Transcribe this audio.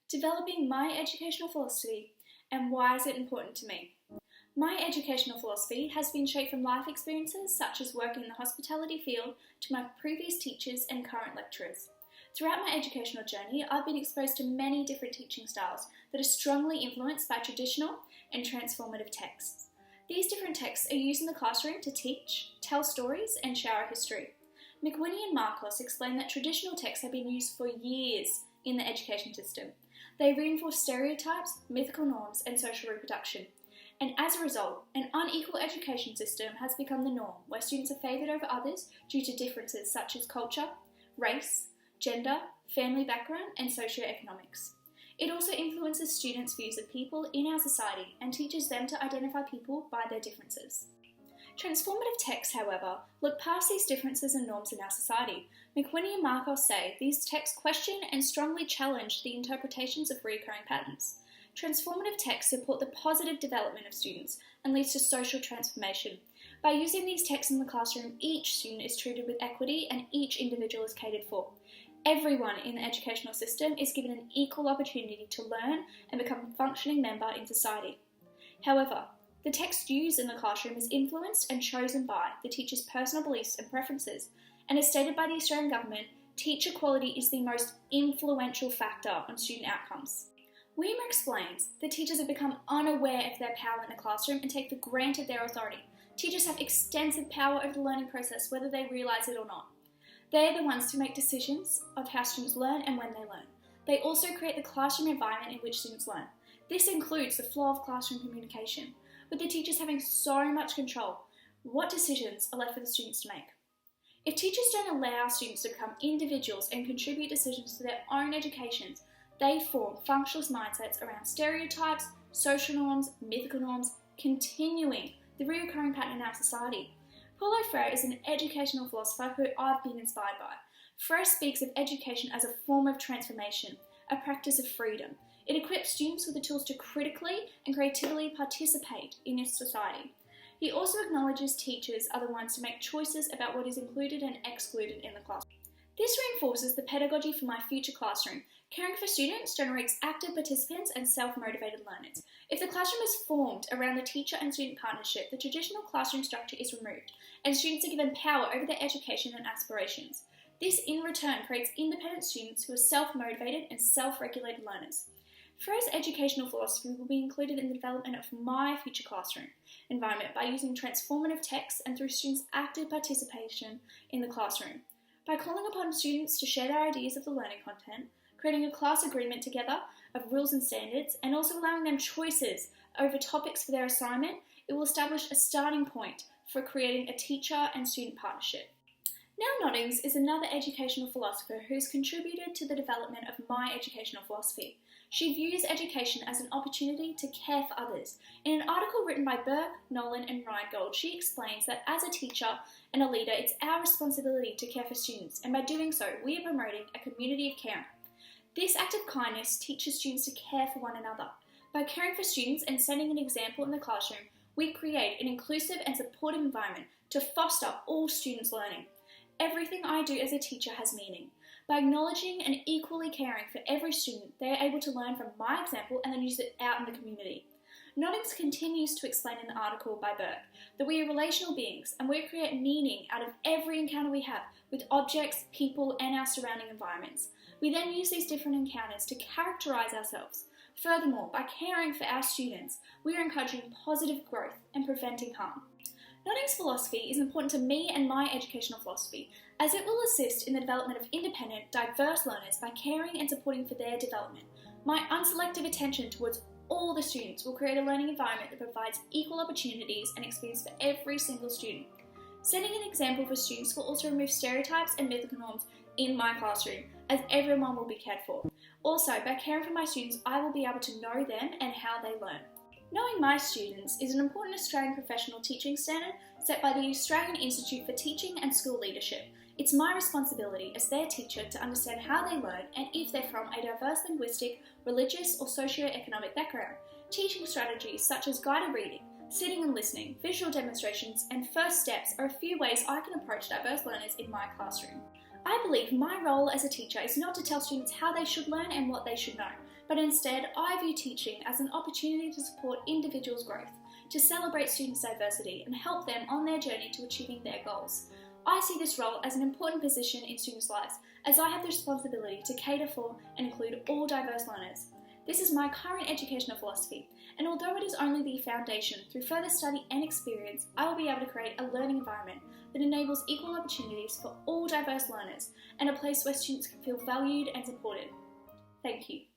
Developing my educational philosophy and why is it important to me? My educational philosophy has been shaped from life experiences such as working in the hospitality field to my previous teachers and current lecturers. Throughout my educational journey, I've been exposed to many different teaching styles that are strongly influenced by traditional and transformative texts. These different texts are used in the classroom to teach, tell stories, and share our history. McWhinney and Marcos explain that traditional texts have been used for years in the education system. They reinforce stereotypes, mythical norms, and social reproduction. And as a result, an unequal education system has become the norm, where students are favoured over others due to differences such as culture, race, gender, family background, and socioeconomics. It also influences students' views of people in our society and teaches them to identify people by their differences. Transformative texts, however, look past these differences and norms in our society. McWhinney and Marcos say these texts question and strongly challenge the interpretations of recurring patterns. Transformative texts support the positive development of students and leads to social transformation. By using these texts in the classroom, each student is treated with equity and each individual is catered for. Everyone in the educational system is given an equal opportunity to learn and become a functioning member in society. However, the text used in the classroom is influenced and chosen by the teacher's personal beliefs and preferences, and as stated by the Australian Government, teacher quality is the most influential factor on student outcomes. Weimer explains that teachers have become unaware of their power in the classroom and take for granted their authority. Teachers have extensive power over the learning process, whether they realise it or not. They are the ones to make decisions of how students learn and when they learn. They also create the classroom environment in which students learn. This includes the flow of classroom communication. With the teachers having so much control, what decisions are left for the students to make? If teachers don't allow students to become individuals and contribute decisions to their own educations, they form functionalist mindsets around stereotypes, social norms, mythical norms, continuing the recurring pattern in our society. Paulo Freire is an educational philosopher who I've been inspired by. Freire speaks of education as a form of transformation, a practice of freedom. It equips students with the tools to critically and creatively participate in its society. He also acknowledges teachers are the ones to make choices about what is included and excluded in the classroom. This reinforces the pedagogy for my future classroom. Caring for students generates active participants and self-motivated learners. If the classroom is formed around the teacher and student partnership, the traditional classroom structure is removed, and students are given power over their education and aspirations. This in return creates independent students who are self-motivated and self-regulated learners. Freire's educational philosophy will be included in the development of my future classroom environment by using transformative texts and through students' active participation in the classroom. By calling upon students to share their ideas of the learning content, creating a class agreement together of rules and standards, and also allowing them choices over topics for their assignment, it will establish a starting point for creating a teacher and student partnership. Nell Noddings is another educational philosopher who has contributed to the development of my educational philosophy. She views education as an opportunity to care for others. In an article written by Burke, Nolan and Reingold, she explains that as a teacher and a leader, it's our responsibility to care for students, and by doing so, we are promoting a community of care. This act of kindness teaches students to care for one another. By caring for students and setting an example in the classroom, we create an inclusive and supportive environment to foster all students' learning. Everything I do as a teacher has meaning. By acknowledging and equally caring for every student, they are able to learn from my example and then use it out in the community. Noddings continues to explain in the article by Burke that we are relational beings and we create meaning out of every encounter we have with objects, people, and our surrounding environments. We then use these different encounters to characterise ourselves. Furthermore, by caring for our students, we are encouraging positive growth and preventing harm. Noddings' philosophy is important to me and my educational philosophy, as it will assist in the development of independent, diverse learners by caring and supporting for their development. My unselective attention towards all the students will create a learning environment that provides equal opportunities and experience for every single student. Setting an example for students will also remove stereotypes and mythical norms in my classroom, as everyone will be cared for. Also, by caring for my students, I will be able to know them and how they learn. Knowing my students is an important Australian professional teaching standard set by the Australian Institute for Teaching and School Leadership. It's my responsibility as their teacher to understand how they learn and if they're from a diverse linguistic, religious or socio-economic background. Teaching strategies such as guided reading, sitting and listening, visual demonstrations and first steps are a few ways I can approach diverse learners in my classroom. I believe my role as a teacher is not to tell students how they should learn and what they should know, but instead I view teaching as an opportunity to support individuals' growth, to celebrate students' diversity and help them on their journey to achieving their goals. I see this role as an important position in students' lives, as I have the responsibility to cater for and include all diverse learners. This is my current educational philosophy, and although it is only the foundation, through further study and experience, I will be able to create a learning environment that enables equal opportunities for all diverse learners and a place where students can feel valued and supported. Thank you.